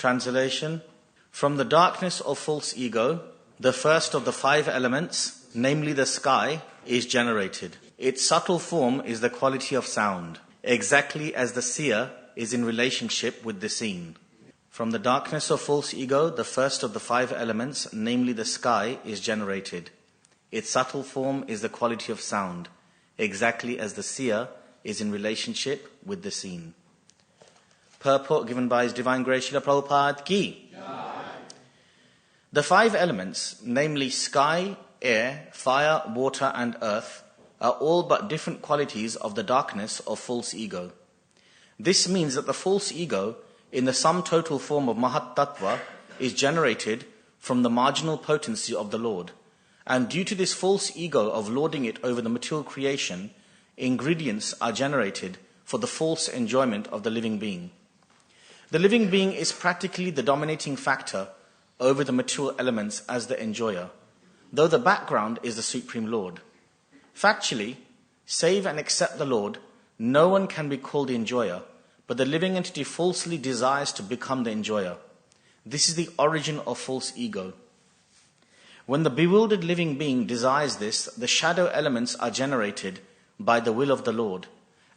Translation. From the darkness of false ego, the first of the 5 elements, namely the sky, is generated. Its subtle form is the quality of sound, exactly as the seer is in relationship with the seen. From the darkness of false ego, the first of the 5 elements, namely the sky, is generated. Its subtle form is the quality of sound, exactly as the seer is in relationship with the seen. Purport given by His Divine Grace Srila Prabhupada Ki. The 5 elements, namely sky, air, fire, water and earth, are all but different qualities of the darkness of false ego. This means that the false ego, in the sum total form of Mahat Tattva, is generated from the marginal potency of the Lord. And due to this false ego of lording it over the material creation, ingredients are generated for the false enjoyment of the living being. The living being is practically the dominating factor over the material elements as the enjoyer, though the background is the Supreme Lord. Factually, save and except the Lord, no one can be called the enjoyer, but the living entity falsely desires to become the enjoyer. This is the origin of false ego. When the bewildered living being desires this, the shadow elements are generated by the will of the Lord,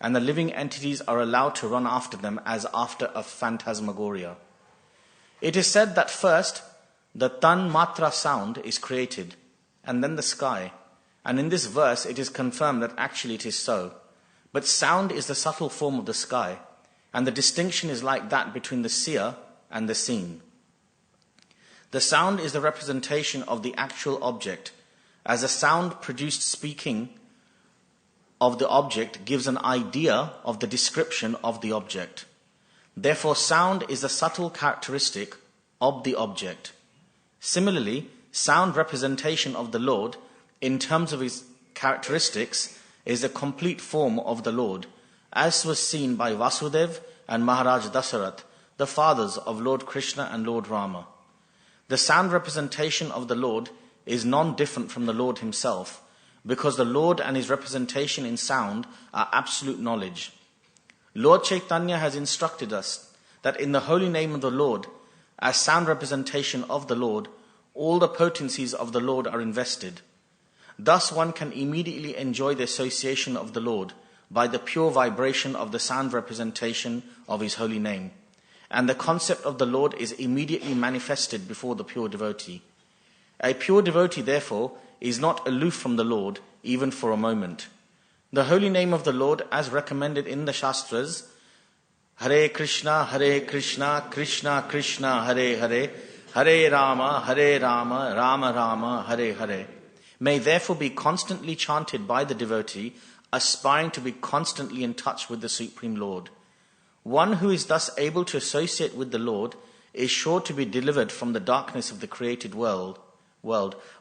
and the living entities are allowed to run after them as after a phantasmagoria. It is said that first, the tan matra sound is created, and then the sky. And in this verse, it is confirmed that actually it is so. But sound is the subtle form of the sky, and the distinction is like that between the seer and the seen. The sound is the representation of the actual object, as a sound produced speaking of the object gives an idea of the description of the object. Therefore, sound is the subtle characteristic of the object. Similarly, sound representation of the Lord, in terms of his characteristics, is the complete form of the Lord, as was seen by Vasudev and Maharaj Dasarat, the fathers of Lord Krishna and Lord Rama. The sound representation of the Lord is non-different from the Lord himself, because the Lord and his representation in sound are absolute knowledge. Lord Chaitanya has instructed us that in the holy name of the Lord, as sound representation of the Lord, all the potencies of the Lord are invested. Thus one can immediately enjoy the association of the Lord by the pure vibration of the sound representation of his holy name. And the concept of the Lord is immediately manifested before the pure devotee. A pure devotee, therefore, is not aloof from the Lord, even for a moment. The holy name of the Lord, as recommended in the Shastras, Hare Krishna, Krishna Krishna, Hare Hare, Hare Rama, Rama Rama, Hare Hare, may therefore be constantly chanted by the devotee, aspiring to be constantly in touch with the Supreme Lord. One who is thus able to associate with the Lord is sure to be delivered from the darkness of the created world,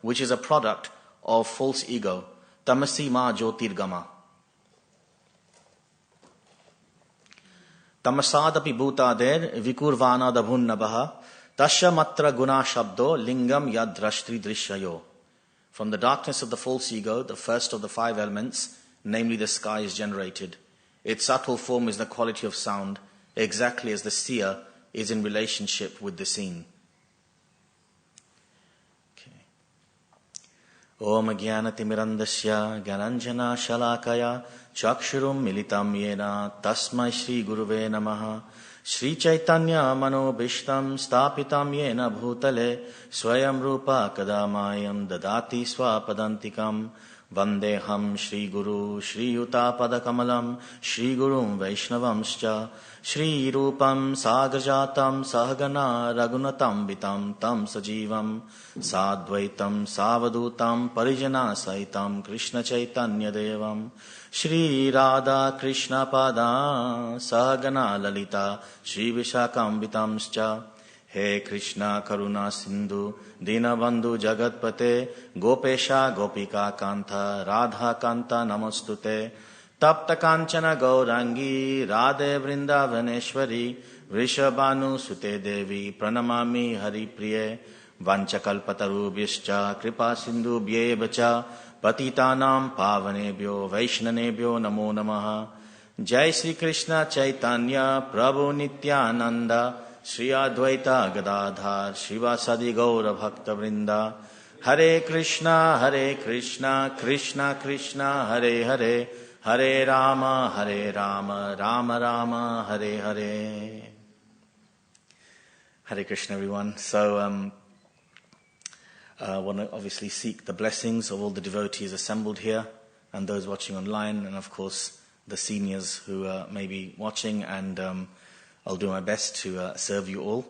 which is a product of false ego, tamasi ma jyotirgama. Tamasadapi bhutader vikurvana dabhunnabaha tasya matra guna shabdo lingam yadrashtri drishyayo. From the darkness of the false ego, the first of the 5 elements, namely the sky, is generated. Its subtle form is the quality of sound, exactly as the seer is in relationship with the seen. Om Jnanatimirandasya Gyananjana Shalakaya Chakshurum Militam Yena Tasmai Shri Guruve Namaha Shri Chaitanya Manobishtam Stapitam Yena Bhutale Swayam Rupa Kadamayam Dadati Swapadantikam Vandeham Shri Guru Shri Yuta Padakamalam Shri Gurum Vaishnavamscha Shri Rupam Sagrajatam Sahagana Ragunatam Vitam Tam Sajivam Sadvaitam Savadutam Parijana Saitam Krishna Chaitanya Devam Shri Radha Krishna Pada Sahagana Lalita Shri Vishakam Vitamscha He Krishna Karuna Sindhu Dinabandhu Jagatpate Gopesha Gopika Kanta Radha Kanta Namostute Tapta Kanchana Gaurangi Radhe Vrindavaneshwari Vrishabhanu Sute Devi Pranamami Hari Priye Vanchakalpatarubhyascha Kripa Sindhu Bhyevacha Patitanam Pavanebhyo Vaishnanebhyo Namo Namaha Jai Sri Krishna Chaitanya Prabhu Nityananda Shri Advaita Gadadhar Shivasadi Gaura Bhakta Vrinda. Hare Krishna, Krishna Krishna, Hare Hare, Hare Rama, Rama Rama, Hare Hare. Hare Krishna, everyone. So, I want to obviously seek the blessings of all the devotees assembled here and those watching online, and of course the seniors who may be watching, and I'll do my best to serve you all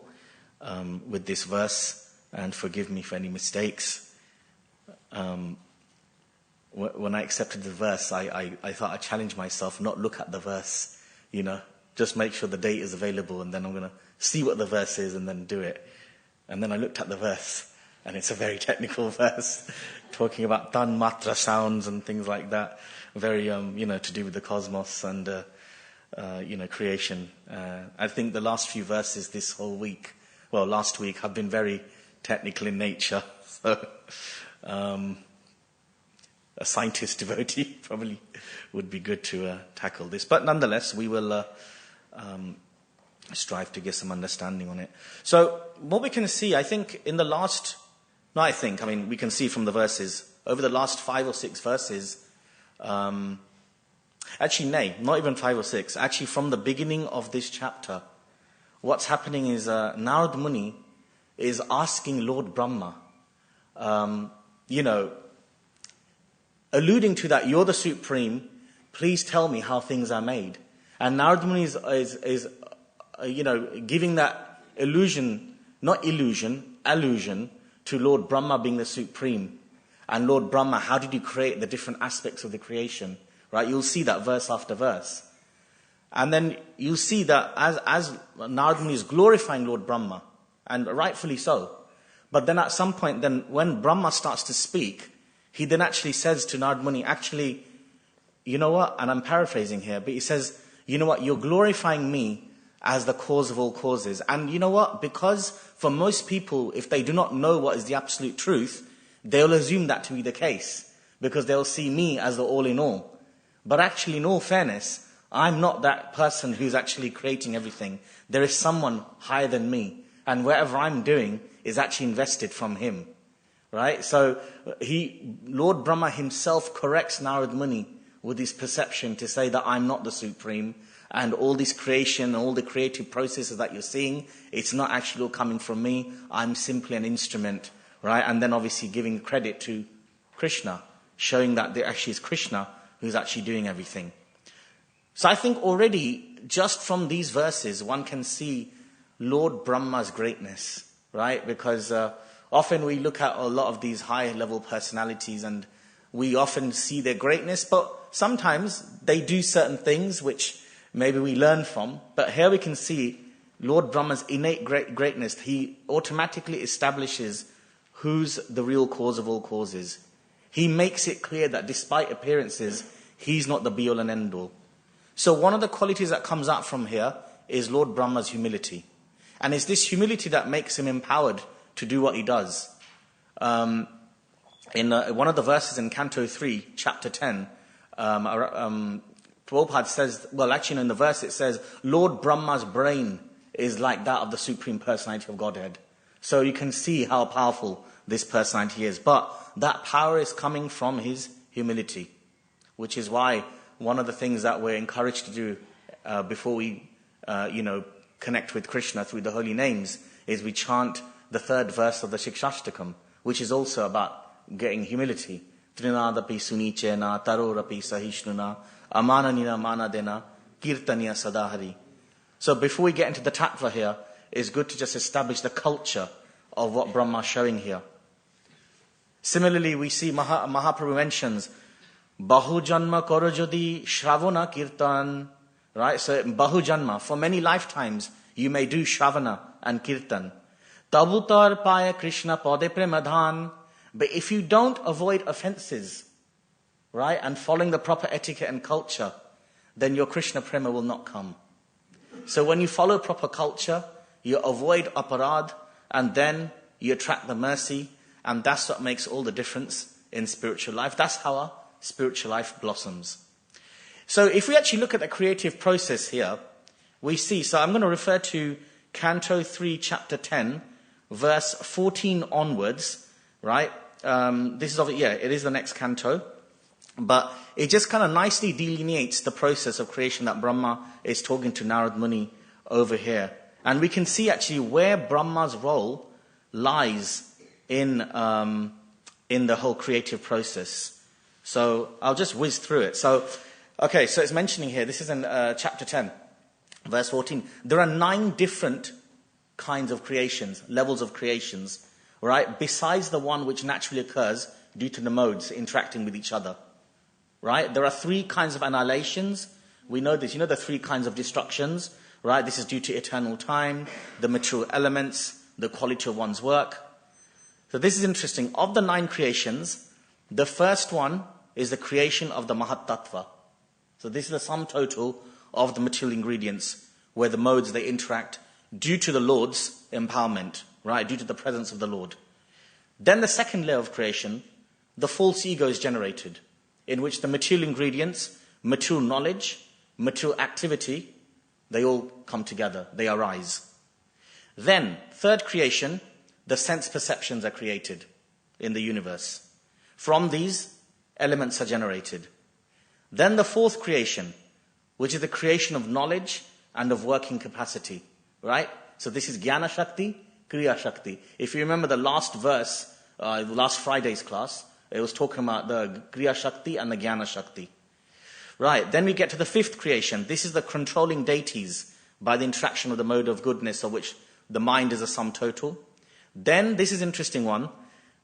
with this verse. And forgive me for any mistakes. When I accepted the verse, I thought I'd challenge myself, not look at the verse, just make sure the date is available, and then I'm going to see what the verse is and then do it. And then I looked at the verse, and it's a very technical verse, talking about tan matra sounds and things like that, very, to do with the cosmos and, creation. I think the last few verses this whole week, last week, have been very technical in nature, so a scientist devotee probably would be good to tackle this. But nonetheless, we will strive to get some understanding on it. So what we can see, we can see from the verses, over the last 5 or 6 verses, not even 5 or 6, actually from the beginning of this chapter, what's happening is Narad Muni is asking Lord Brahma, alluding to that, you're the Supreme, please tell me how things are made. And Narad Muni is giving that allusion to Lord Brahma being the Supreme. And Lord Brahma, how did you create the different aspects of the creation? Right? You'll see that verse after verse. And then you'll see that as Narad Muni is glorifying Lord Brahma, and rightfully so. But then at some point, then when Brahma starts to speak, he then actually says to Narad Muni, actually, you know what? And I'm paraphrasing here, but he says, you know what? You're glorifying me as the cause of all causes. And you know what? Because for most people, if they do not know what is the absolute truth, they'll assume that to be the case, because they'll see me as the all in all. But actually, in all fairness, I'm not that person who's actually creating everything. There is someone higher than me. And whatever I'm doing is actually invested from him. Right? So Lord Brahma himself corrects Narad Muni with his perception to say that I'm not the Supreme, and all this creation, all the creative processes that you're seeing, it's not actually all coming from me. I'm simply an instrument. Right? And then obviously giving credit to Krishna, showing that there actually is Krishna who's actually doing everything. So I think already, just from these verses, one can see Lord Brahma's greatness, right? Because often we look at a lot of these high-level personalities and we often see their greatness, but sometimes they do certain things which maybe we learn from. But here we can see Lord Brahma's innate greatness. He automatically establishes who's the real cause of all causes. He makes it clear that despite appearances, he's not the be-all and end-all. So one of the qualities that comes out from here is Lord Brahma's humility. And it's this humility that makes him empowered to do what he does. In one of the verses in Canto 3, Chapter 10, Prabhupada says, in the verse it says, Lord Brahma's brain is like that of the Supreme Personality of Godhead. So you can see how powerful this personality is. But that power is coming from his humility, which is why one of the things that we're encouraged to do before we, connect with Krishna through the holy names is we chant the 3rd verse of the Shikshashtakam, which is also about getting humility. Trinadapi sunichena tarorapi sahishnuna amananina manadena kirtaniya sadahari. So before we get into the tattva here, it's good to just establish the culture of what Brahma is showing here. Similarly, we see Mahaprabhu mentions Bahu Janma Koro Jodi Shravana Kirtan. Right? So Bahu Janma, for many lifetimes, you may do Shravana and Kirtan. Tabutar Paya Krishna Pade Premadhan. But if you don't avoid offenses, right, and following the proper etiquette and culture, then your Krishna Prema will not come. So when you follow proper culture, you avoid aparad, and then you attract the mercy, and that's what makes all the difference in spiritual life. That's how our spiritual life blossoms. So if we actually look at the creative process here, we see, so I'm going to refer to Canto 3, Chapter 10, verse 14 onwards, right? This is it is the next canto. But it just kind of nicely delineates the process of creation that Brahma is talking to Narad Muni over here. And we can see actually where Brahma's role lies in the whole creative process. So I'll just whiz through it. So it's mentioning here, this is in chapter 10, verse 14. There are 9 different kinds of creations, levels of creations, right? Besides the one which naturally occurs due to the modes interacting with each other. Right? There are 3 kinds of annihilations. We know this. You know the 3 kinds of destructions, right? This is due to eternal time, the material elements, the quality of one's work. So this is interesting. Of the 9 creations, the first one is the creation of the Mahat Tattva. So this is the sum total of the material ingredients, where the modes, they interact due to the Lord's empowerment, right? Due to the presence of the Lord. Then the second layer of creation, the false ego is generated, in which the material ingredients, material knowledge, material activity, they all come together, they arise. Then, third creation, the sense perceptions are created in the universe. From these, elements are generated. Then the fourth creation, which is the creation of knowledge and of working capacity, right? So this is Jnana Shakti, Kriya Shakti. If you remember the last verse, last Friday's class, it was talking about the Kriya Shakti and the Jnana Shakti. Right, then we get to the fifth creation. This is the controlling deities by the interaction of the mode of goodness, of which the mind is a sum total. Then, this is an interesting one,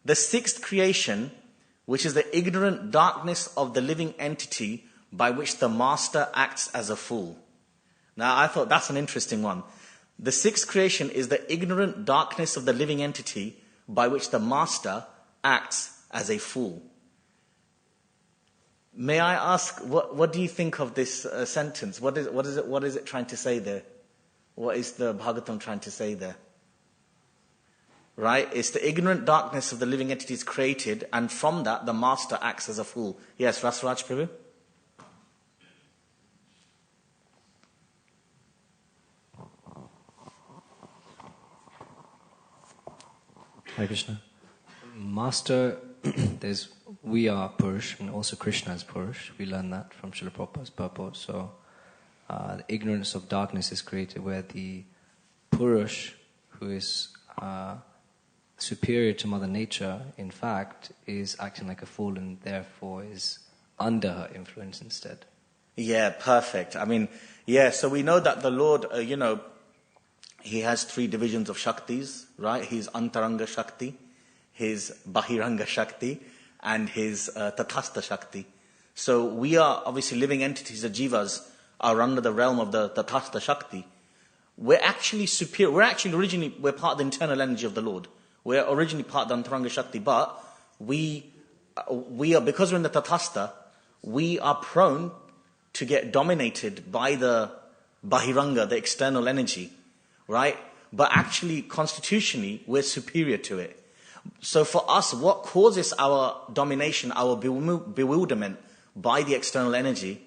the sixth creation, which is the ignorant darkness of the living entity by which the master acts as a fool. Now, I thought that's an interesting one. The sixth creation is the ignorant darkness of the living entity by which the master acts as a fool. May I ask, what do you think of this sentence? What is it trying to say there? What is the Bhagavatam trying to say there? Right? It's the ignorant darkness of the living entities created, and from that the master acts as a fool. Yes, Rasraj Prabhu? Hare Krishna. Master, we are Purush, and also Krishna is Purush. We learn that from Srila Prabhupada's purport. So, the ignorance of darkness is created where the Purush, who is superior to Mother Nature, in fact, is acting like a fool and therefore is under her influence instead. Yeah, perfect. I mean, so we know that the Lord, He has 3 divisions of Shaktis, right? His Antaranga Shakti, His Bahiranga Shakti, and His Tathastha Shakti. So we are obviously living entities, the Jivas are under the realm of the Tathastha Shakti. We're actually superior. We're part of the internal energy of the Lord. We're originally part of the Antaranga Shakti, but we are, because we're in the Tathastha, we are prone to get dominated by the Bahiranga, the external energy, right? But actually, constitutionally, we're superior to it. So for us, what causes our domination, our bewilderment by the external energy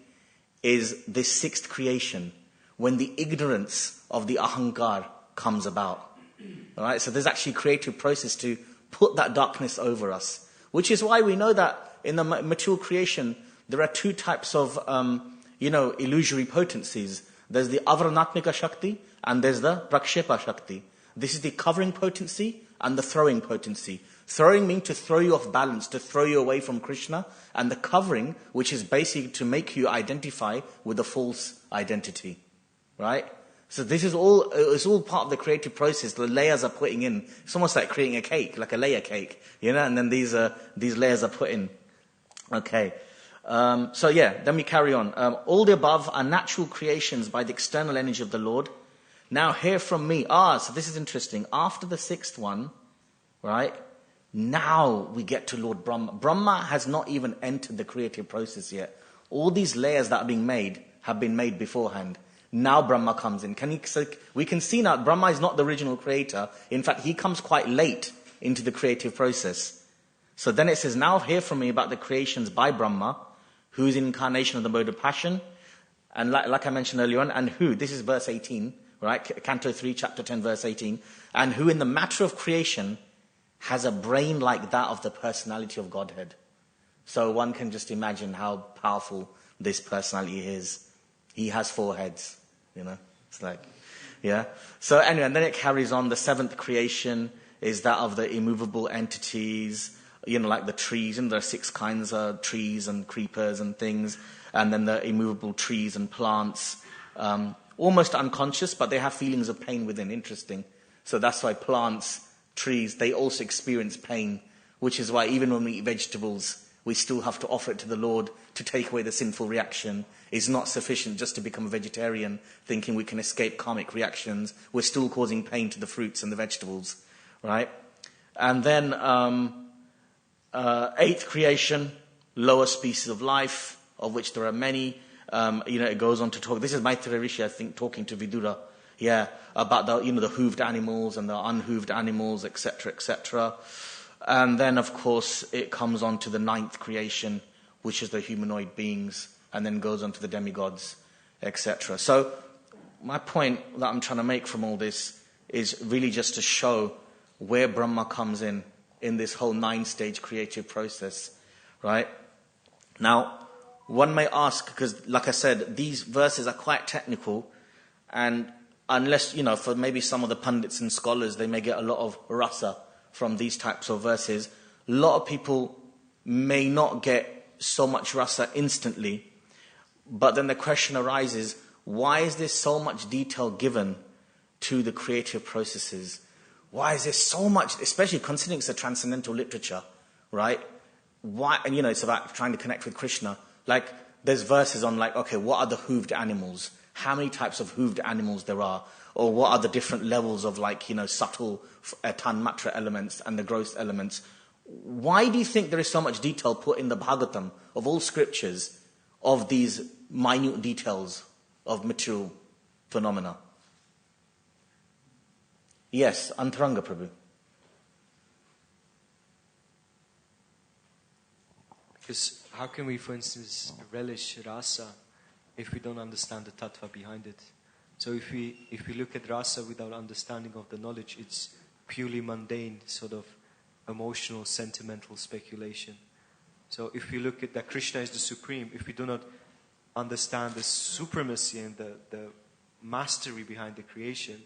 is this sixth creation, when the ignorance of the ahankar comes about. All right? So there's actually a creative process to put that darkness over us, which is why we know that in the material creation, there are 2 types of, illusory potencies. There's the avaranatmika Shakti and there's the prakshepa Shakti. This is the covering potency and the throwing potency. Throwing means to throw you off balance, to throw you away from Krishna, and the covering, which is basically to make you identify with a false identity, right? So this is it's all part of the creative process. The layers are putting in. It's almost like creating a cake, like a layer cake, and then these layers are put in. Okay. Then we carry on. All the above are natural creations by the external energy of the Lord. Now hear from me. So this is interesting. After the 6th one, right, now we get to Lord Brahma. Brahma has not even entered the creative process yet. All these layers that are being made have been made beforehand. Now Brahma comes in. We can see now Brahma is not the original creator. In fact, he comes quite late into the creative process. So then it says, now hear from me about the creations by Brahma, who is incarnation of the mode of passion. And like I mentioned earlier on, and who, this is verse 18, right? Canto 3, chapter 10, verse 18. And who in the matter of creation has a brain like that of the personality of Godhead. So one can just imagine how powerful this personality is. He has 4 heads, It's like, yeah. So anyway, and then it carries on. The 7th creation is that of the immovable entities, like the trees. And there are 6 kinds of trees and creepers and things. And then the immovable trees and plants. Almost unconscious, but they have feelings of pain within. Interesting. So that's why plants, trees, they also experience pain, which is why even when we eat vegetables, we still have to offer it to the Lord to take away the sinful reaction. It's not sufficient just to become a vegetarian, thinking we can escape karmic reactions. We're still causing pain to the fruits and the vegetables, right? And then 8th creation, lower species of life, of which there are many. It goes on to talk. This is Maitreya Rishi, I think, talking to Vidura, about the hooved animals and the unhooved animals, etc., etc. And then, of course, it comes on to the 9th creation, which is the humanoid beings, and then goes on to the demigods, etc. So my point that I'm trying to make from all this is really just to show where Brahma comes in this whole 9-stage creative process, right? Now, one may ask, because like I said, these verses are quite technical, and unless, for maybe some of the pundits and scholars, they may get a lot of rasa from these types of verses. A lot of people may not get so much rasa instantly, but then the question arises, why is there so much detail given to the creative processes? Why is there so much, especially considering it's a transcendental literature, right? Why? And it's about trying to connect with Krishna. Like, there's verses on okay, what are the hooved animals? How many types of hooved animals there are? Or what are the different levels of subtle tanmatra elements and the gross elements? Why do you think there is so much detail put in the Bhagavatam of all scriptures of these minute details of material phenomena? Yes, Antaranga Prabhu. Because how can we, for instance, relish rasa if we don't understand the tattva behind it? So if we look at rasa without understanding of the knowledge, it's purely mundane, sort of emotional, sentimental speculation. So if we look at that Krishna is the supreme, if we do not understand the supremacy and the mastery behind the creation,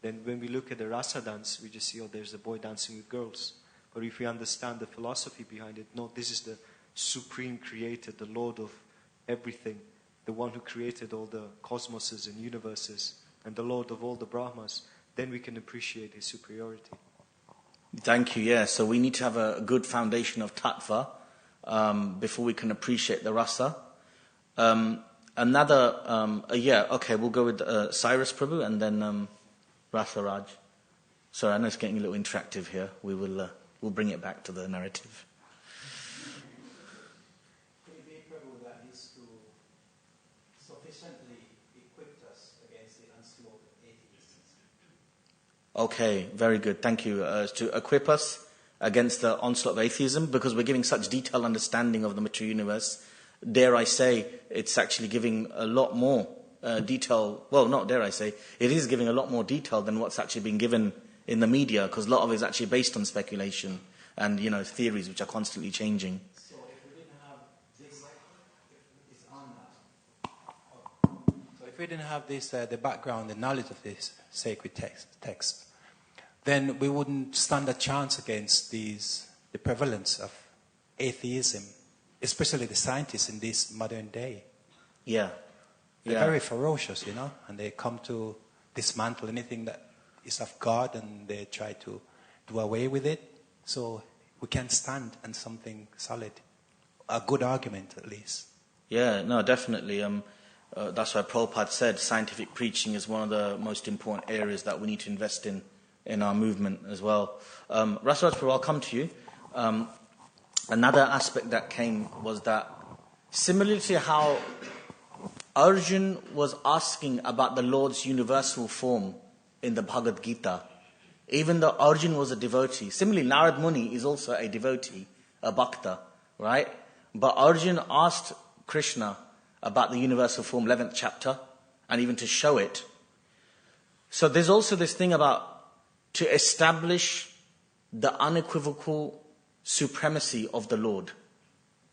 then when we look at the rasa dance, we just see, there's a boy dancing with girls. But if we understand the philosophy behind it, no, this is the supreme creator, the Lord of everything, the one who created all the cosmoses and universes, and the Lord of all the Brahmas, then we can appreciate his superiority. Thank you, yeah. So we need to have a good foundation of tattva before we can appreciate the rasa. We'll go with Cyrus Prabhu and then Rasa Raj. Sorry, I know it's getting a little interactive here. We'll bring it back to the narrative. Okay, very good. Thank you. To equip us against the onslaught of atheism, because we're giving such detailed understanding of the material universe. Dare I say, it's actually giving a lot more detail. Well, not dare I say, it is giving a lot more detail than what's actually been given in the media, because a lot of it is actually based on speculation and, theories which are constantly changing. So if we didn't have this, it's on that. So if we didn't have this, the background, the knowledge of this sacred text, then we wouldn't stand a chance against the prevalence of atheism, especially the scientists in this modern day. Yeah. They're very ferocious, and they come to dismantle anything that is of God, and they try to do away with it. So we can stand on something solid, a good argument at least. Yeah, no, definitely. That's why Prabhupada said scientific preaching is one of the most important areas that we need to invest in our movement as well. Rasaraj Prabhu, I'll come to you. Another aspect that came was that, similarly to how Arjun was asking about the Lord's universal form in the Bhagavad Gita, even though Arjun was a devotee. Similarly, Narad Muni is also a devotee, a bhakta, right? But Arjun asked Krishna about the universal form, 11th chapter, and even to show it. So there's also this thing about to establish the unequivocal supremacy of the Lord.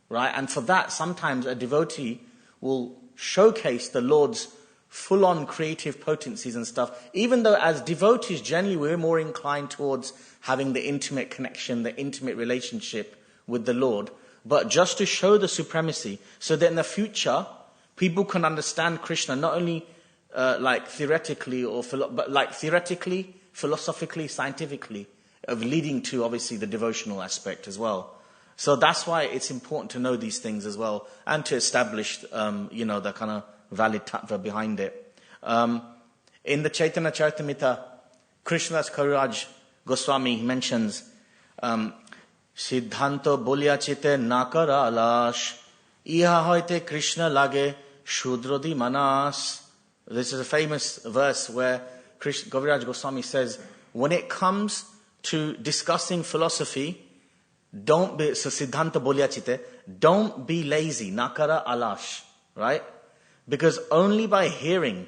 Right? And for that, sometimes a devotee will showcase the Lord's full-on creative potencies and stuff, even though as devotees, generally we're more inclined towards having the intimate connection, the intimate relationship with the Lord, but just to show the supremacy, so that in the future, people can understand Krishna, not only like theoretically, but like theoretically, philosophically, scientifically, of leading to obviously the devotional aspect as well. So that's why it's important to know these things as well, and to establish, the kind of valid tattva behind it. In the Chaitanya Charitamrita, Krishnadas Kaviraj Goswami mentions, Siddhanto bolya chite nakara alash, iha hoite Krishna lage shudrodi manas. This is a famous verse where Kaviraj Goswami says, when it comes to discussing philosophy, don't be lazy, nakara alash, right? Because only by hearing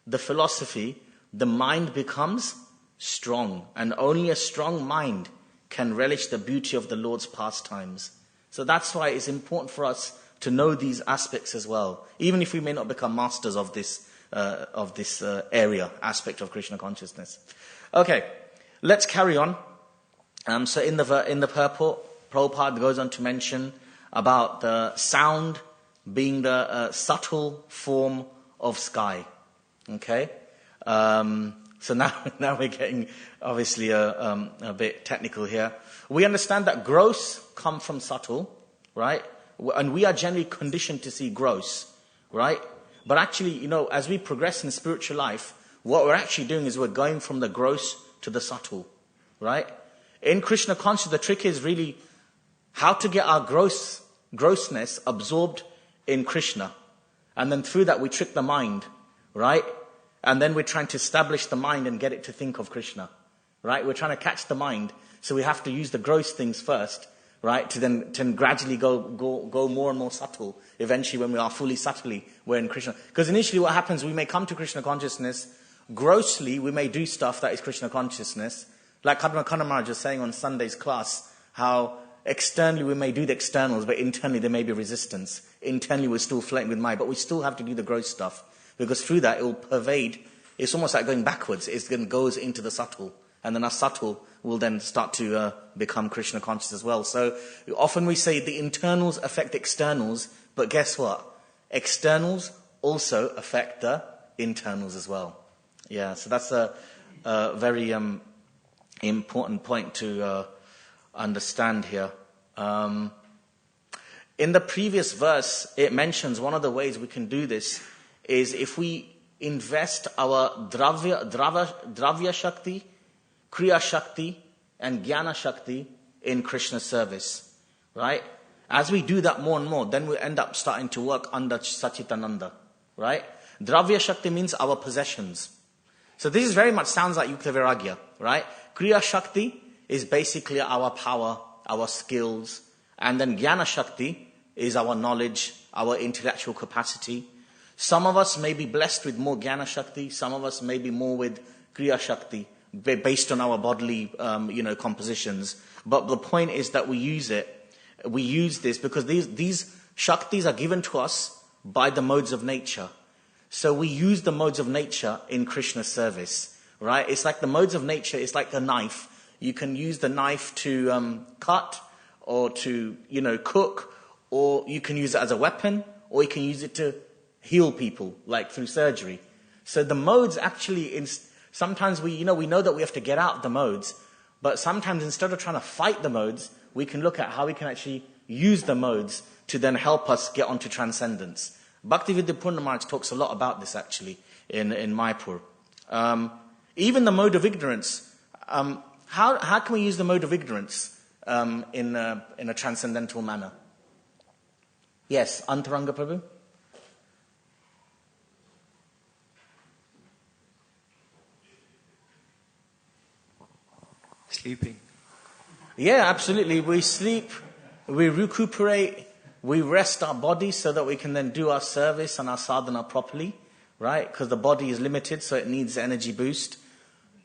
the philosophy, the mind becomes strong, and only a strong mind can relish the beauty of the Lord's pastimes. So that's why it's important for us to know these aspects as well, even if we may not become masters of this aspect of Krishna consciousness. Okay, let's carry on. So in the purport, Prabhupada goes on to mention about the sound being the subtle form of sky. Okay? So now we're getting obviously a bit technical here. We understand that gross come from subtle, right? And we are generally conditioned to see gross, right? But actually, as we progress in spiritual life, what we're actually doing is we're going from the gross to the subtle, right? In Krishna consciousness, the trick is really how to get our grossness absorbed in Krishna. And then through that we trick the mind, right? And then we're trying to establish the mind and get it to think of Krishna, right? We're trying to catch the mind, so we have to use the gross things first, right? To then gradually go more and more subtle. Eventually, when we are fully subtly, we're in Krishna. Because initially what happens, we may come to Krishna consciousness, grossly we may do stuff that is Krishna consciousness. Like Kadma Maharaj was saying on Sunday's class, how externally we may do the externals, but internally there may be resistance. Internally we're still flirting with Maya, but we still have to do the gross stuff. Because through that it will pervade, it's almost like going backwards. It goes into the subtle. And then our subtle will then start to become Krishna conscious as well. So often we say the internals affect externals, but guess what? Externals also affect the internals as well. Yeah, so that's a very important point to understand here. In the previous verse, it mentions one of the ways we can do this is if we invest our dravya shakti, kriya shakti, and jnana shakti in Krishna's service, right? As we do that more and more, then we end up starting to work under Sachitananda, right? Dravya shakti means our possessions. So this is very much sounds like Yukta Viragya, right? Kriya shakti is basically our power, our skills, and then jnana shakti is our knowledge, our intellectual capacity. Some of us may be blessed with more jnana shakti, some of us may be more with kriya shakti, based on our bodily, compositions. But the point is that we use it. We use this because these shaktis are given to us by the modes of nature. So we use the modes of nature in Krishna's service, right? It's like the modes of nature, it's like a knife. You can use the knife to cut or to, cook, or you can use it as a weapon, or you can use it to heal people, like through surgery. So the modes actually, sometimes we know that we have to get out of the modes, but sometimes instead of trying to fight the modes, we can look at how we can actually use the modes to then help us get onto transcendence. Bhaktivedanta Purna Maharaj talks a lot about this actually in Mayapur. Even the mode of ignorance. How can we use the mode of ignorance in a transcendental manner? Yes, Antaranga Prabhu? Sleeping. Yeah, absolutely. We sleep, we recuperate, we rest our body so that we can then do our service and our sadhana properly, right? Because the body is limited, so it needs energy boost.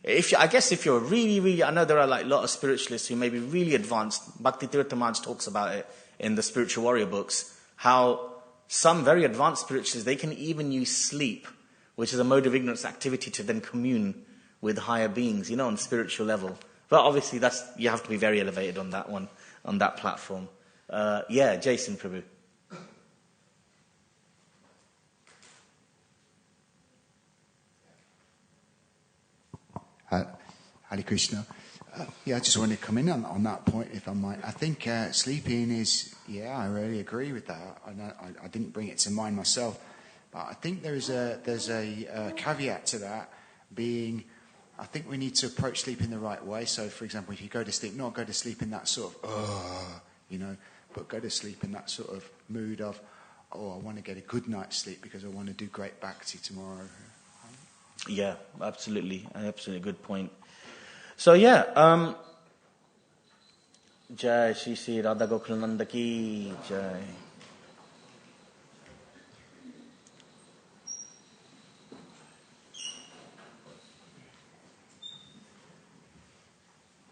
I guess if you're really, I know there are like a lot of spiritualists who may be really advanced. Bhakti Tirtha Maharaj talks about it in the Spiritual Warrior books, how some very advanced spiritualists, they can even use sleep, which is a mode of ignorance activity, to then commune with higher beings, on spiritual level. But obviously you have to be very elevated on that one, on that platform. Jason Prabhu. Hare Krishna. I just want to come in on that point, if I might. I think sleeping is, I really agree with that. I didn't bring it to mind myself, but I think there's a caveat to that, being, I think we need to approach sleep in the right way. So, for example, if you go to sleep, not go to sleep in that sort of, but go to sleep in that sort of mood of, I want to get a good night's sleep because I want to do great bhakti tomorrow. Yeah, absolutely. Absolutely good point. So Jai Shri Shri Radha Gokulananda Ki Jai.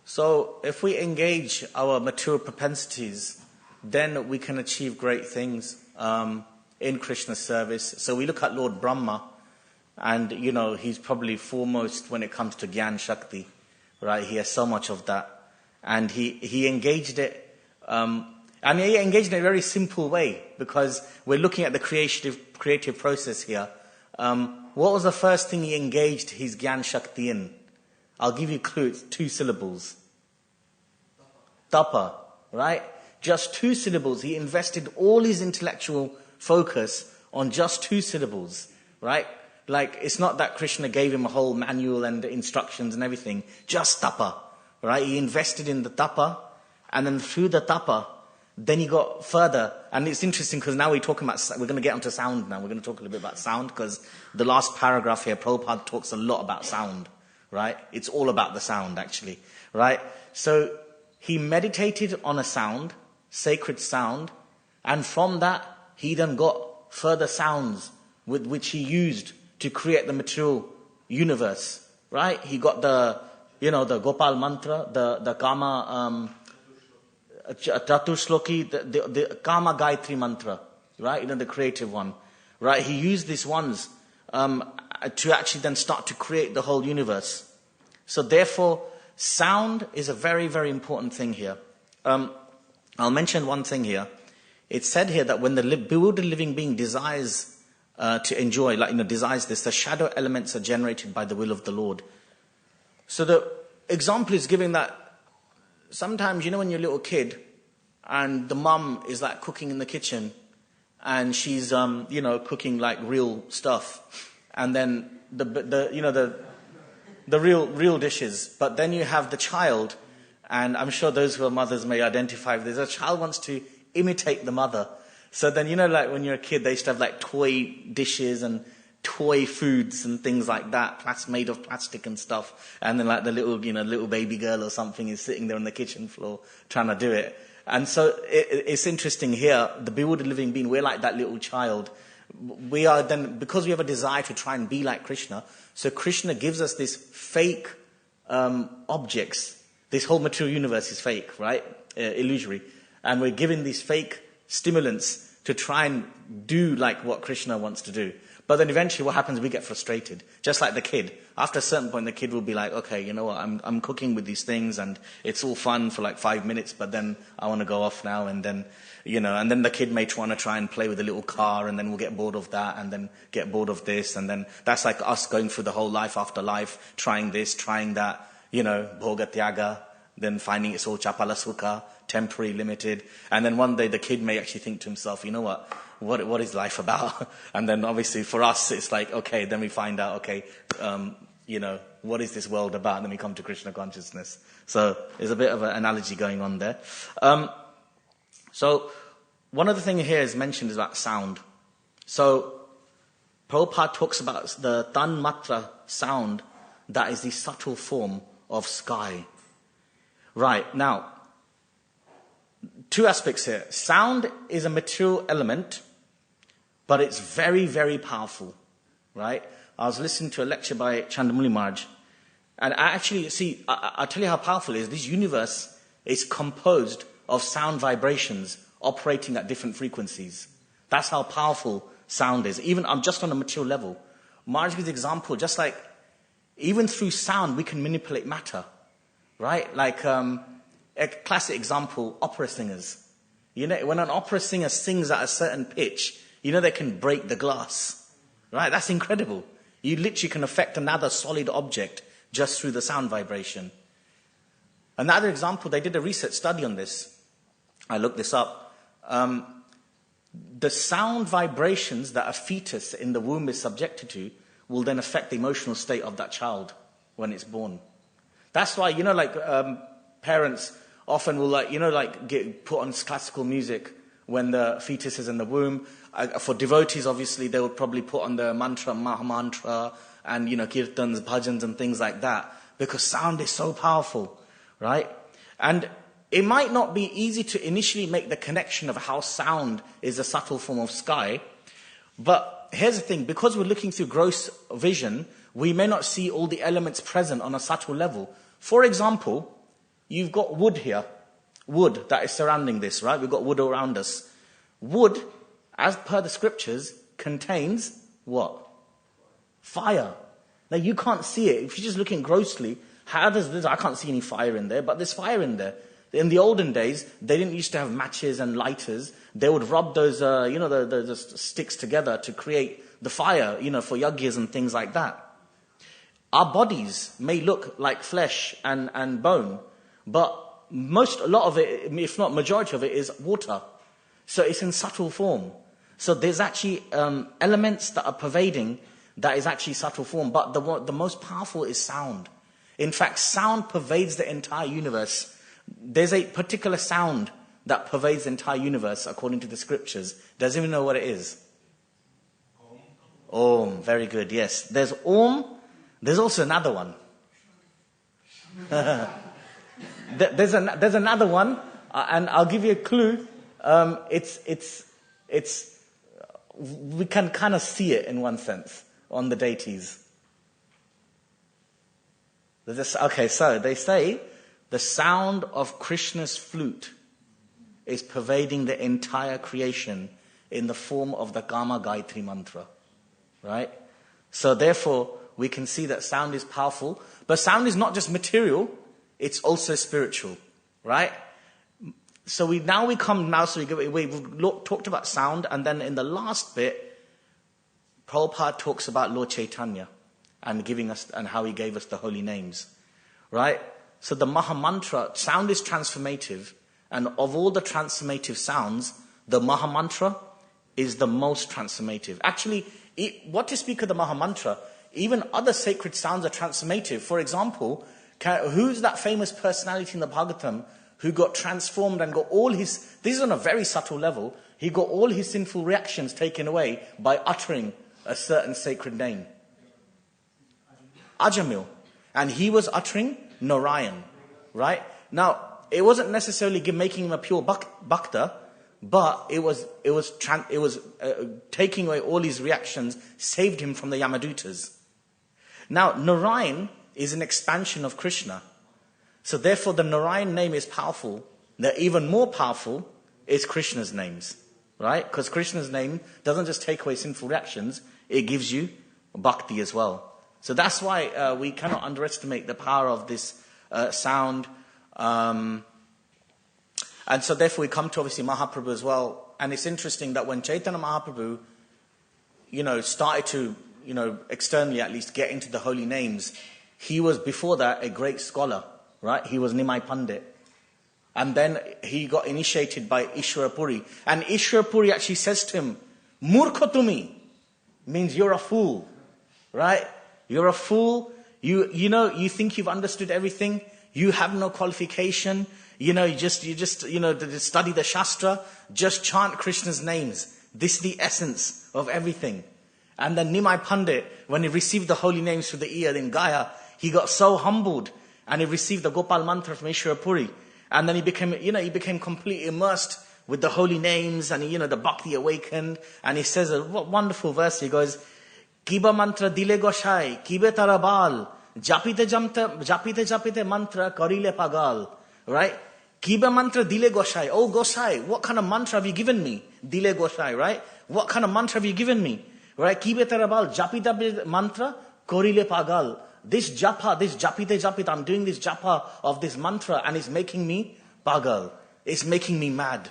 So if we engage our mature propensities, then we can achieve great things in Krishna's service. So we look at Lord Brahma, and he's probably foremost when it comes to Gyan Shakti, right? He has so much of that, and he engaged it, and he engaged in a very simple way, because we're looking at the creative process here. What was the first thing he engaged his Gyan Shakti in? I'll give you a clue. It's 2 syllables. Tapa, right? Just 2 syllables. He invested all his intellectual focus on just 2 syllables, right? Like, it's not that Krishna gave him a whole manual and instructions and everything. Just tapa, right? He invested in the tapa, and then through the tapa, then he got further. And it's interesting because now we're going to get onto sound now. We're going to talk a little bit about sound, because the last paragraph here, Prabhupada talks a lot about sound, right? It's all about the sound, actually, right? So he meditated on a sound, sacred sound, and from that, he then got further sounds with which he used to create the material universe, right? He got the Gopal mantra, the Kama, Chatushloki, the Kama Gayatri mantra, right? The creative one, right? He used these ones to actually then start to create the whole universe. So therefore, sound is a very, very important thing here. I'll mention one thing here. It's said here that when the bewildered living being desires to enjoy, desires this, the shadow elements are generated by the will of the Lord. So the example is giving that sometimes, when you're a little kid and the mum is like cooking in the kitchen and she's, cooking like real stuff, and then the real dishes, but then you have the child, and I'm sure those who are mothers may identify with this. A child wants to imitate the mother. So then, like when you're a kid, they used to have like toy dishes and toy foods and things like that, made of plastic and stuff. And then like the little baby girl or something is sitting there on the kitchen floor trying to do it. And so it's interesting here, the bewildered living being, we're like that little child. We are then, because we have a desire to try and be like Krishna, so Krishna gives us this fake objects. This whole material universe is fake, right? Illusory. And we're given these fake stimulants to try and do like what Krishna wants to do. But then eventually what happens, we get frustrated. Just like the kid. After a certain point, the kid will be like, okay, you know what, I'm cooking with these things and it's all fun for like 5 minutes, but then I want to go off now. And then, and then the kid may want to try and play with a little car, and then we'll get bored of that, and then get bored of this. And then that's like us going through the whole life after life, trying this, trying that, bhoga tyaga, then finding it's all chapala sukha, temporary, limited. And then one day the kid may actually think to himself, you know what is life about? And then obviously for us, it's like, okay, then we find out, okay, what is this world about? And then we come to Krishna consciousness. So there's a bit of an analogy going on there. So one of the things here is mentioned is about sound. So Prabhupada talks about the tan matra sound, that is the subtle form of sky. Right, now, 2 aspects here. Sound is a material element, but it's very, very powerful. right? I was listening to a lecture by Chandamuli Maharaj, and I actually, see, I'll tell you how powerful it is. This universe is composed of sound vibrations operating at different frequencies. That's how powerful sound is, even just on a material level. Maharaj gives example, just like, even through sound, we can manipulate matter, right? Like, a classic example, opera singers. You know, when an opera singer sings at a certain pitch, you know they can break the glass, right? That's incredible. You literally can affect another solid object just through the sound vibration. Another example, they did a research study on this. I looked this up. The sound vibrations that a fetus in the womb is subjected to will then affect the emotional state of that child when it's born. That's why, you know, like parents often will, get put on classical music when the fetus is in the womb. For devotees, obviously, they would probably put on the mantra, Maha Mantra, and, kirtans, bhajans, and things like that, because sound is so powerful, right? And it might not be easy to initially make the connection of how sound is a subtle form of sky, but here's the thing, because we're looking through gross vision, we may not see all the elements present on a subtle level. For example, you've got wood here, wood that is surrounding this, right? We've got wood around us. Wood, as per the scriptures, contains what? Fire. Now you can't see it. If you're just looking grossly, how does this? I can't see any fire in there, but there's fire in there. In the olden days, they didn't used to have matches and lighters. They would rub those, the sticks together to create the fire, for yajnas and things like that. Our bodies may look like flesh and bone, but a lot of it, if not majority of it, is water. So it's in subtle form. So there's actually elements that are pervading that is actually subtle form, but the most powerful is sound. In fact, sound pervades the entire universe. There's a particular sound that pervades the entire universe according to the scriptures. Does anyone know what it is? Om. Very good, yes. There's Om. There's also another one. There's another one, and I'll give you a clue. We can kind of see it in one sense on the deities. Okay, so they say the sound of Krishna's flute is pervading the entire creation in the form of the Kama Gayatri mantra, right? So therefore, we can see that sound is powerful, but sound is not just material, it's also spiritual, right? So we've talked about sound, and then in the last bit, Prabhupada talks about Lord Chaitanya and giving us, and how he gave us the holy names, right? So the Maha Mantra, sound is transformative, and of all the transformative sounds, the Maha Mantra is the most transformative. Actually, what to speak of the Maha Mantra, even other sacred sounds are transformative. For example, who's that famous personality in the Bhagavatam who got transformed and got all his, this is on a very subtle level, he got all his sinful reactions taken away by uttering a certain sacred name? Ajamil. And he was uttering Narayan, right? Now, it wasn't necessarily making him a pure bhakta, but it was taking away all his reactions, saved him from the Yamadutas. Now, Narayan is an expansion of Krishna. So therefore, the Narayan name is powerful. The even more powerful is Krishna's names, right? Because Krishna's name doesn't just take away sinful reactions, it gives you bhakti as well. So that's why we cannot underestimate the power of this sound. And so therefore we come to obviously Mahaprabhu as well. And it's interesting that when Chaitanya Mahaprabhu, started to, externally at least get into the holy names, he was before that a great scholar, right? He was Nimai Pandit. And then he got initiated by Ishwara Puri. And Ishwara Puri actually says to him, Murkha tumi, means you're a fool, right? You're a fool. You think you've understood everything. You have no qualification. You just study the Shastra. Just chant Krishna's names. This is the essence of everything. And then Nimai Pandit, when he received the holy names through the ear in Gaya, he got so humbled, and he received the Gopal mantra from Ishwara Puri. And then he became completely immersed with the holy names, and the bhakti awakened. And he says a wonderful verse. He goes, Kiba mantra dile goshai, kibe tarabal, japite mantra korile pagal. Right? Kiba mantra dile goshai. Oh Gosai, what kind of mantra have you given me? Dile goshai, right? What kind of mantra have you given me? Right? Kibe tarabal, japite mantra korile pagal. This japite, I'm doing this japa of this mantra and it's making me pagal. It's making me mad.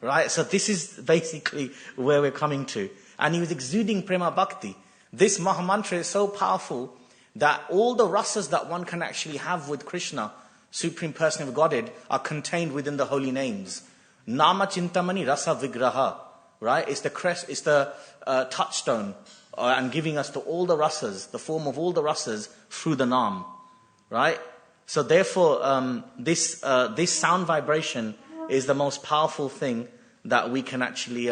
Right? So this is basically where we're coming to. And he was exuding prema bhakti. This Maha Mantra is so powerful that all the rasas that one can actually have with Krishna, Supreme Person of Godhead, are contained within the holy names. Nama Chintamani Rasa Vigraha. Right? It's the crest, it's the touchstone and giving us to all the rasas, the form of all the rasas through the Nam. Right? So therefore, this sound vibration is the most powerful thing that we can actually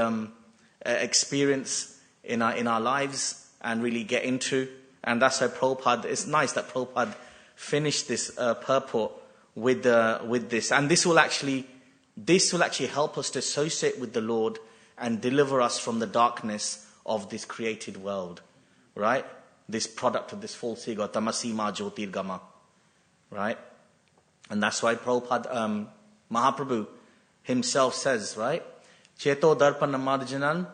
experience in our lives and really get into. And that's why Prabhupada, it's nice that Prabhupada finished this purport with this. And this will actually help us to associate with the Lord and deliver us from the darkness of this created world. Right? This product of this false ego, tamasima jyotirgama. Right? And that's why Prabhupada, Mahaprabhu himself says, right? Cheto darpanam marjanan,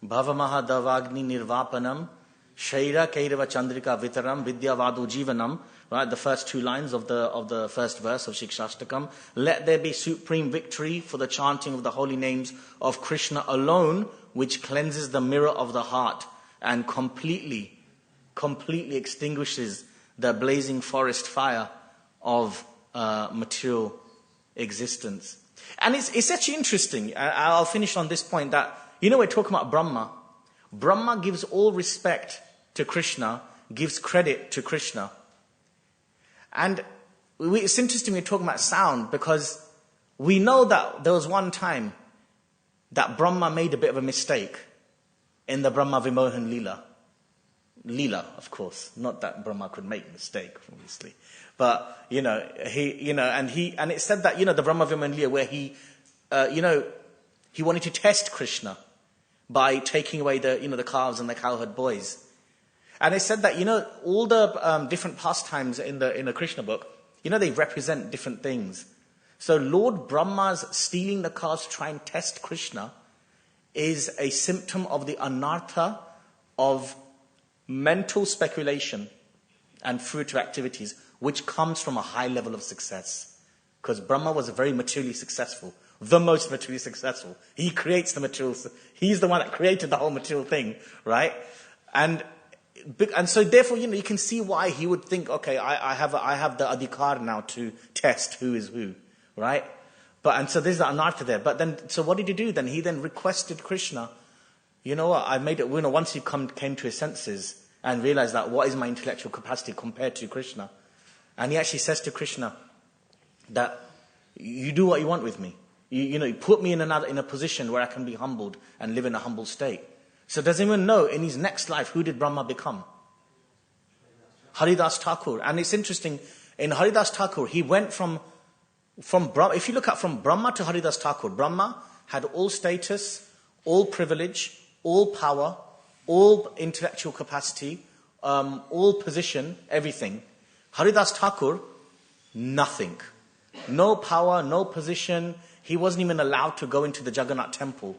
bhavamaha davagni nirvapanam, shaira kairava chandrika vitaram, vidyavadu jivanam. Right, the first two lines of the first verse of Shikshashtakam. Let there be supreme victory for the chanting of the holy names of Krishna alone, which cleanses the mirror of the heart and completely extinguishes the blazing forest fire of material existence. And it's actually interesting. I'll finish on this point that, we're talking about Brahma. Brahma gives all respect to Krishna, gives credit to Krishna. And it's interesting we're talking about sound because we know that there was one time that Brahma made a bit of a mistake in the Brahma Vimohan Leela. Leela, of course. Not that Brahma could make a mistake, obviously. But, and it said that, the Brahma Vimohan Leela where he wanted to test Krishna by taking away the calves and the cowherd boys. And it said that, all the different pastimes in the Krishna book, they represent different things. So Lord Brahma's stealing the calves to try and test Krishna is a symptom of the anartha of mental speculation and fruitive activities, which comes from a high level of success. Because Brahma was very materially successful, the most materially successful. He creates the material, he's the one that created the whole material thing, right? And so therefore, you can see why he would think, okay, I have the adhikar now to test who is who, right? And so there's the anartha there. But then, so what did he do then? He then requested Krishna, you know what, I made it, once he came to his senses and realized that what is my intellectual capacity compared to Krishna? And he actually says to Krishna that you do what you want with me. You put me in a position where I can be humbled and live in a humble state. So does anyone know in his next life who did Brahma become? Haridas Thakur. And it's interesting, in Haridas Thakur, he went from Brahma, if you look at from Brahma to Haridas Thakur, Brahma had all status, all privilege, all power, all intellectual capacity, all position, everything. Haridas Thakur, nothing. No power, no position. He wasn't even allowed to go into the Jagannath temple.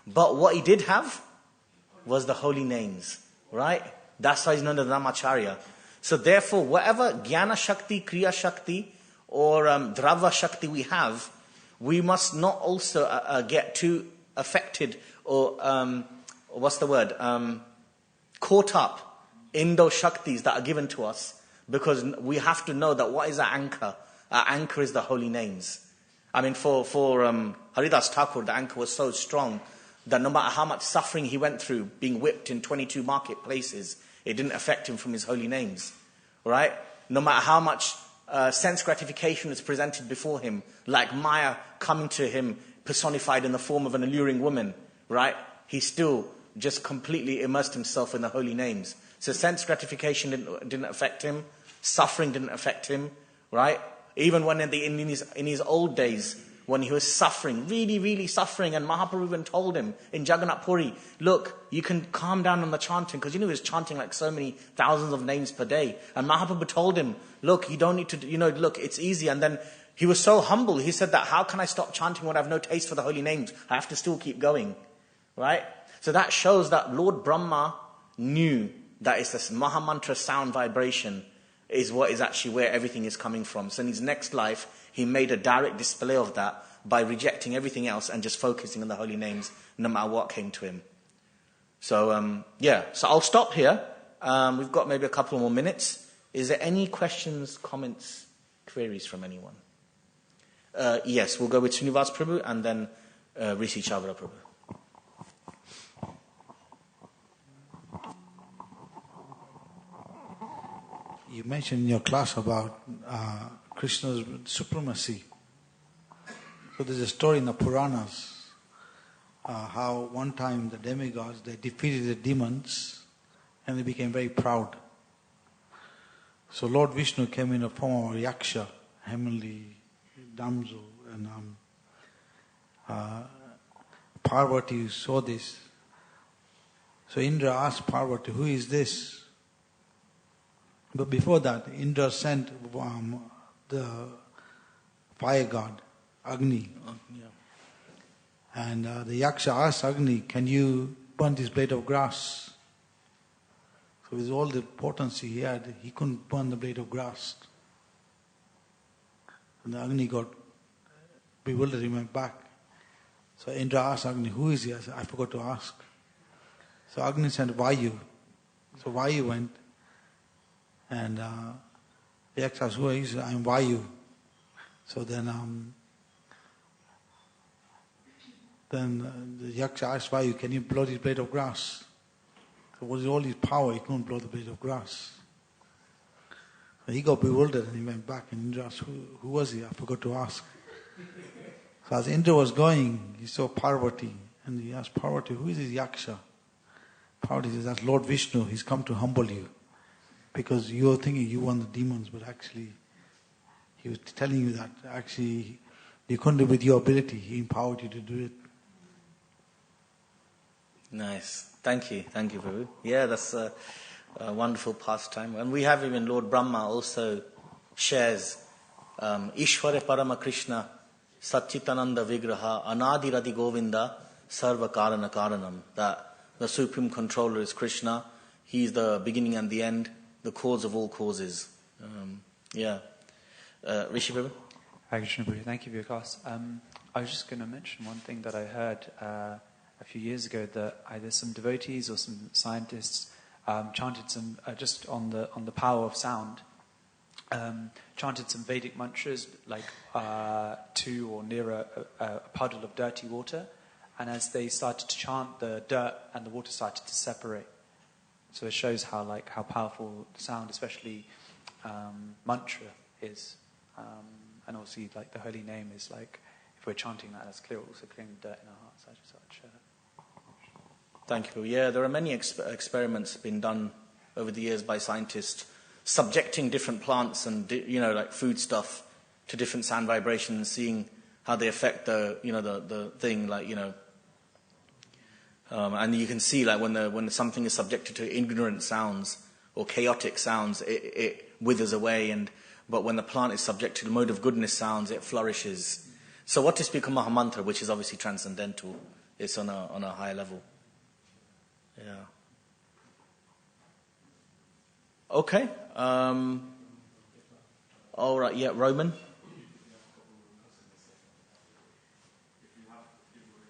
But what he did have was the holy names, right? That's why he's known as Ramacharya. So therefore, whatever Jnana Shakti, Kriya Shakti, or Drava Shakti we have, we must not also get too affected or, caught up in those Shaktis that are given to us, because we have to know that what is our anchor? Our anchor is the holy names. I mean, for Haridas Thakur, the anchor was so strong that no matter how much suffering he went through, being whipped in 22 marketplaces, it didn't affect him from his holy names, right? No matter how much sense gratification is presented before him, like Maya coming to him personified in the form of an alluring woman, right? He still just completely immersed himself in the holy names. So sense gratification didn't affect him, suffering didn't affect him, right? Even when in his old days, when he was suffering, really, really suffering, and Mahaprabhu even told him in Jagannath Puri, look, you can calm down on the chanting, because he was chanting like so many thousands of names per day. And Mahaprabhu told him, look, you don't need to, look, it's easy. And then he was so humble, he said that, how can I stop chanting when I have no taste for the holy names? I have to still keep going, right? So that shows that Lord Brahma knew that it's this Mahamantra sound vibration is what is actually where everything is coming from. So in his next life, he made a direct display of that by rejecting everything else and just focusing on the holy names no matter what came to him. So, so I'll stop here. We've got maybe a couple more minutes. Is there any questions, comments, queries from anyone? Yes, we'll go with Srinivas Prabhu and then Rishi Chavra Prabhu. You mentioned in your class about Krishna's supremacy. So there's a story in the Puranas how one time the demigods, they defeated the demons and they became very proud. So Lord Vishnu came in the form of a yaksha, heavenly damsel, and Parvati saw this. So Indra asked Parvati, who is this? But before that, Indra sent the fire god, Agni. And the Yaksha asked Agni, can you burn this blade of grass? So with all the potency he had, he couldn't burn the blade of grass. And the Agni got bewildered, he went back. So Indra asked Agni, who is he? I said, I forgot to ask. So Agni sent Vayu. So Vayu went. And the Yaksha asked, who is he? I'm Vayu. So then the Yaksha asked Vayu, can you blow this blade of grass? So with all his power, he couldn't blow the blade of grass. So he got bewildered and he went back and Indra asked, who was he? I forgot to ask. So as Indra was going, he saw Parvati and he asked Parvati, who is this Yaksha? Parvati says, that's Lord Vishnu, he's come to humble you. Because you're thinking you won the demons, but actually he was telling you that actually you couldn't do it with your ability, he empowered you to do it. Nice. Thank you, Prabhu. Yeah, that's a wonderful pastime. And we have even Lord Brahma also shares Ishvara Parama Krishna Satchitananda Vigraha Anadi Radhi Govinda Sarva Karana Karanam. That the Supreme Controller is Krishna. He is the beginning and the end, the cause of all causes. Rishi Prabhu? Hare Krishna Prabhu, thank you for your class. I was just going to mention one thing that I heard a few years ago, that either some devotees or some scientists chanted some, just on the power of sound, chanted some Vedic mantras like to or near a puddle of dirty water, and as they started to chant, the dirt and the water started to separate. So it shows how powerful sound, especially mantra, is, and also like the holy name is like, if we're chanting that, that's clear, also clearing the dirt in our hearts. Thank you. Yeah, there are many experiments been done over the years by scientists subjecting different plants and like food stuff to different sound vibrations, seeing how they affect the thing, and you can see like when something is subjected to ignorant sounds or chaotic sounds, it withers away, but when the plant is subjected to mode of goodness sounds, it flourishes. So what to speak of Mahamantra, which is obviously transcendental, it's on a higher level. Yeah. Okay. All right. Yeah, Roman.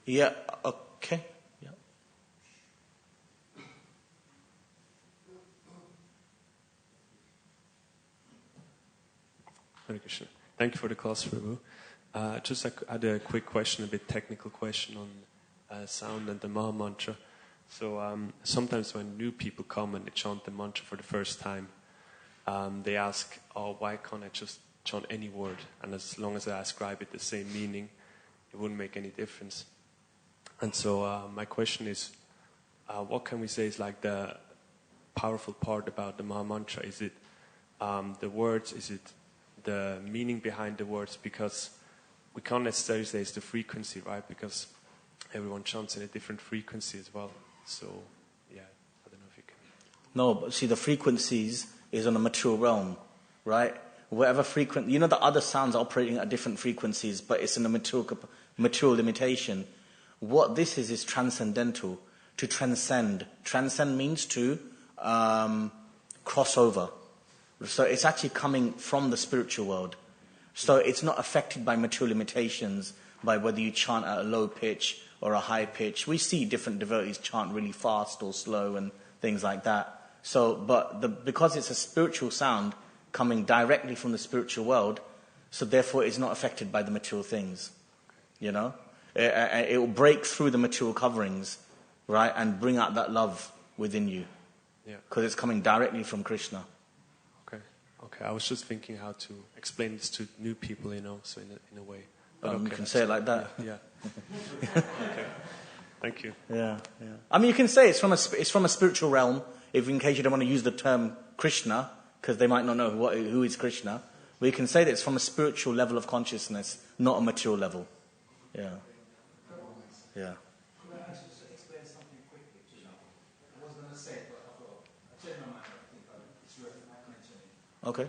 Yeah. Okay. Yeah. Hare Krishna. Thank you for the class, Prabhu. Just I had a quick question, a bit technical question on sound and the Maha Mantra. So sometimes when new people come and they chant the mantra for the first time, they ask, why can't I just chant any word? And as long as I ascribe it the same meaning, it wouldn't make any difference. And so my question is, what can we say is like the powerful part about the Maha Mantra? Is it the words? Is it the meaning behind the words? Because we can't necessarily say it's the frequency, right? Because everyone chants in a different frequency as well. So, yeah, I don't know if you can. No, but see, the frequencies is on a material realm, right? Whatever frequency, you know, the other sounds are operating at different frequencies, but it's in a material limitation. What this is transcendental. To transcend. Transcend means to cross over. So it's actually coming from the spiritual world. So it's not affected by material limitations, by whether you chant at a low pitch or a high pitch. We see different devotees chant really fast or slow and things like that. So, because it's a spiritual sound coming directly from the spiritual world, so therefore it's not affected by the material things. You know? It will break through the material coverings, right, and bring out that love within you. Yeah. Because it's coming directly from Krishna. Okay. I was just thinking how to explain this to new people, you know, so in a way. But You can say it like that. Yeah. Okay. Thank you. Yeah. I mean, you can say it's from a spiritual realm, in case you don't want to use the term Krishna, because they might not know who is Krishna. But you can say that it's from a spiritual level of consciousness, not a material level. Yeah. Could I just explain something quickly? I was going to say it, but I thought, I changed my mind. I think it's worth mentioning. Okay.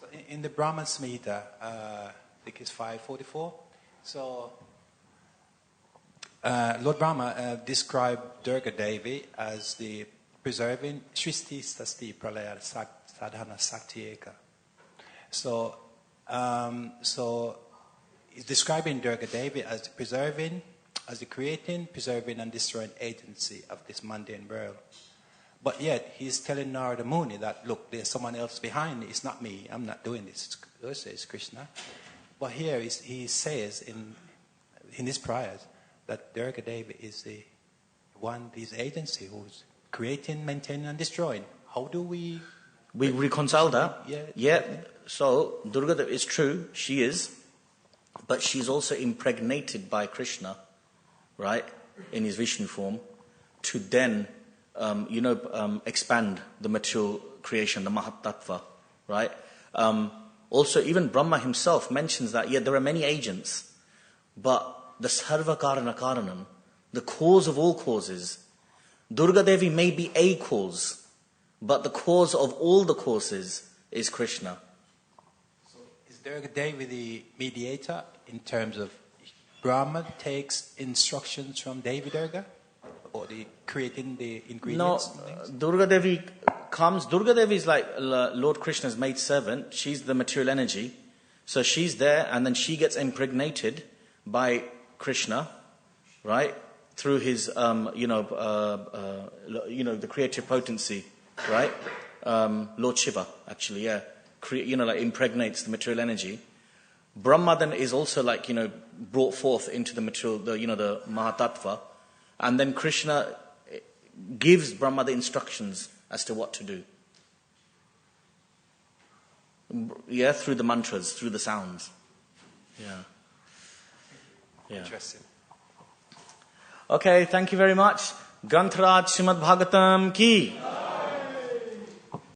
So in the Brahman Samhita, I think it's 544. So Lord Brahma described Durga Devi as the preserving Shristi Sasti Pralaya Sadhana Sakti Eka. So he's describing Durga Devi as the preserving, as the creating, preserving and destroying agency of this mundane world. But yet he's telling Narada Muni that, look, there's someone else behind me. It's not me. I'm not doing this. It's Krishna. But here he says in his prayers that Durga Devi is the one, this agency who's creating, maintaining and destroying. How do we reconcile that? Yeah. So Durga Devi is true, she is, but she's also impregnated by Krishna, right, in his Vishnu form, to then expand the material creation, the Mahatattva, right? Also, even Brahma himself mentions that, there are many agents, but the Sarva Karana Karanam, the cause of all causes, Durga Devi may be a cause, but the cause of all the causes is Krishna. So is Durga Devi the mediator in terms of Brahma takes instructions from Devi Durga? Or the creating the ingredients? No, Durga Devi is like Lord Krishna's maid servant. She's the material energy. So she's there and then she gets impregnated by Krishna, right? Through his, the creative potency, right? Lord Shiva, actually, impregnates the material energy. Brahma then is also brought forth into the material, the Mahatattva. And then Krishna gives Brahma the instructions as to what to do. Yeah, through the mantras, through the sounds. Yeah. Interesting. Okay, thank you very much. Grantaraj Srimad Bhagavatam ki.